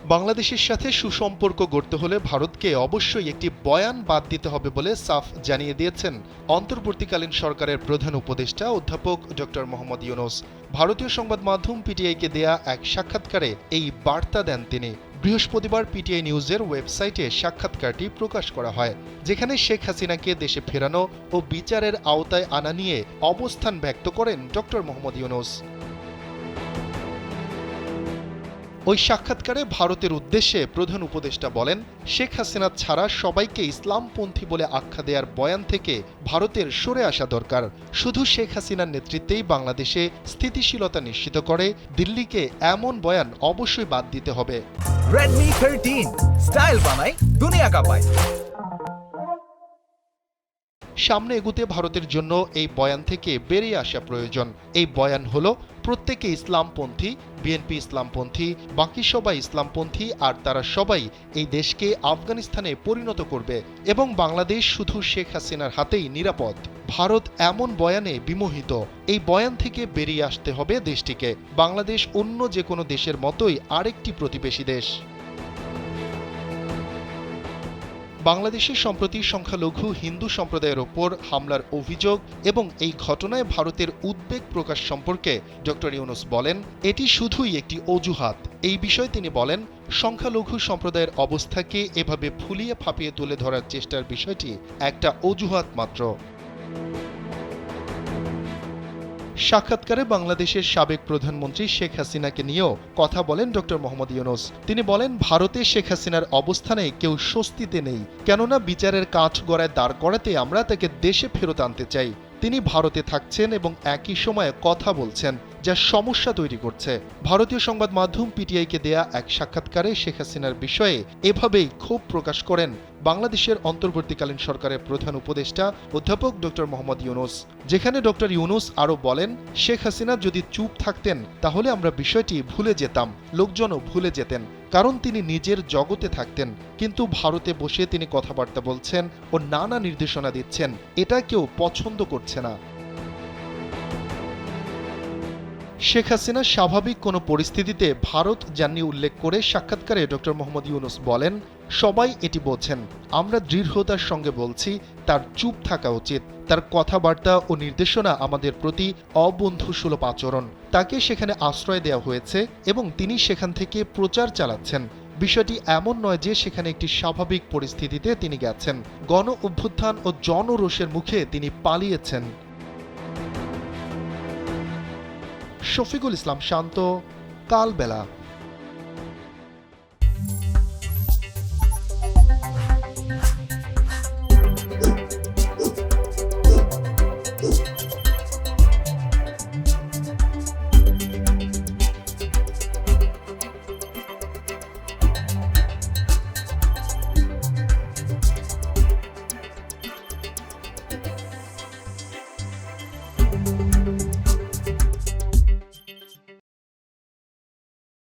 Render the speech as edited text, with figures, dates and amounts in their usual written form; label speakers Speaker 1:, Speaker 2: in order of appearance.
Speaker 1: বাংলাদেশের সাথে সুসম্পর্ক গড়তে হলে ভারতকে অবশ্যই একটি বয়ান বাদ দিতে হবে বলে সাফ জানিয়ে দিয়েছেন অন্তর্বর্তীকালীন সরকারের প্রধান উপদেষ্টা অধ্যাপক ডক্টর মোহাম্মদ ইউনূস। ভারতীয় সংবাদ মাধ্যম পিটিআইকে দেয়া এক সাক্ষাৎকারে এই বার্তা দেন তিনি। বৃহস্পতিবার পিটিআই নিউজের ওয়েবসাইটে সাক্ষাৎকারটি প্রকাশ করা হয়, যেখানে শেখ হাসিনাকে দেশে ফেরানো ও বিচারের আওতায় আনা নিয়ে অবস্থান ব্যক্ত করেন ডক্টর মোহাম্মদ ইউনূস। ওই সাক্ষাৎকারে ভারতের উদ্দেশ্যে প্রধান উপদেষ্টা বলেন, শেখ হাসিনা ছাড়া সবাইকে ইসলামপন্থী বলে আখ্যা দেওয়ার বয়ান থেকে ভারতের সরে আসা দরকার। শুধু শেখ হাসিনার নেতৃত্বেই বাংলাদেশে স্থিতিশীলতা নিশ্চিত করে দিল্লিকে এমন বয়ান অবশ্যই বাদ দিতে হবে।
Speaker 2: Redmi 13 স্টাইল বানাই দুনিয়া কাঁপায়।
Speaker 1: সামনে এগুতে ভারতের জন্য এই বয়ান থেকে বেরিয়ে আসা প্রয়োজন। এই বয়ান হলো প্রত্যেকে ইসলামপন্থী, বিএনপি ইসলামপন্থী, বাকি সবাই ইসলামপন্থী, আর তারা সবাই এই দেশকে আফগানিস্তানে পরিণত করবে এবং বাংলাদেশ শুধু শেখ হাসিনার হাতেই নিরাপদ। ভারত এমন বয়ানে বিমোহিত। এই বয়ান থেকে বেরিয়ে আসতে হবে দেশটিকে। বাংলাদেশ অন্য যে কোনো দেশের মতোই আরেকটি প্রতিবেশী দেশ। বাংলাদেশে সম্প্রতি সংখ্যালঘু হিন্দু সম্প্রদায়ের ওপর হামলার অভিযোগ এবং এই ঘটনায় ভারতের উদ্বেগ প্রকাশ সম্পর্কে ডক্টর ইউনূস বলেন, এটি শুধুই একটি অজুহাত। এই বিষয়ে তিনি বলেন, সংখ্যালঘু সম্প্রদায়ের অবস্থাকে এভাবে ফুলিয়ে ফাঁপিয়ে তুলে ধরার চেষ্টার বিষয়টি একটা অজুহাত মাত্র। সাক্ষাৎকারে বাংলাদেশের সাবেক প্রধানমন্ত্রী শেখ হাসিনাকে নিয়েও কথা বলেন ডক্টর মোহাম্মদ ইউনূস। তিনি বলেন, ভারতে শেখ হাসিনার অবস্থানে কেউ স্বস্তিতে নেই, কেননা বিচারের কাঠগড়ায় দাঁড় করাতে আমরা তাকে দেশে ফেরত আনতে চাই। তিনি ভারতে থাকছেন এবং একই সময়ে কথা বলছেন, যা সমস্যা তৈরি করছে। ভারতীয় সংবাদ মাধ্যম পিটিআইকে দেয়া এক সাক্ষাৎকারে শেখ হাসিনার বিষয়ে এভাবেই ক্ষোভ প্রকাশ করেন বাংলাদেশের অন্তর্বর্তীকালীন সরকারের প্রধান উপদেষ্টা অধ্যাপক ডক্টর মোহাম্মদ ইউনূস, যেখানে ডক্টর ইউনূস আরও বলেন, শেখ হাসিনা যদি চুপ থাকতেন তাহলে আমরা বিষয়টি ভুলে যেতাম, লোকজনও ভুলে যেতেন, কারণ তিনি নিজের জগতে থাকতেন। কিন্তু ভারতে বসে তিনি কথাবার্তা বলছেন ও নানা নির্দেশনা দিচ্ছেন, এটা কেউ পছন্দ করছে না। শেখ হাসিনা স্বাভাবিক কোনো পরিস্থিতিতে ভারত যাননি উল্লেখ করে সাক্ষাৎকারে ডক্টর মোহাম্মদ ইউনূস বলেন, সবাই এটি বোঝেন, আমরা দৃঢ়তার সঙ্গে বলছি তার চুপ থাকা উচিত। তার কথাবার্তা ও নির্দেশনা আমাদের প্রতি অবন্ধুসুলভ আচরণ। তাকে সেখানে আশ্রয় দেওয়া হয়েছে এবং তিনি সেখান থেকে প্রচার চালাচ্ছেন। বিষয়টি এমন নয় যে সেখানে একটি স্বাভাবিক পরিস্থিতিতে তিনি গেছেন। গণ অভ্যুত্থান ও জনরোষের মুখে তিনি পালিয়েছেন। শফিকুল ইসলাম শান্ত, কালবেলা।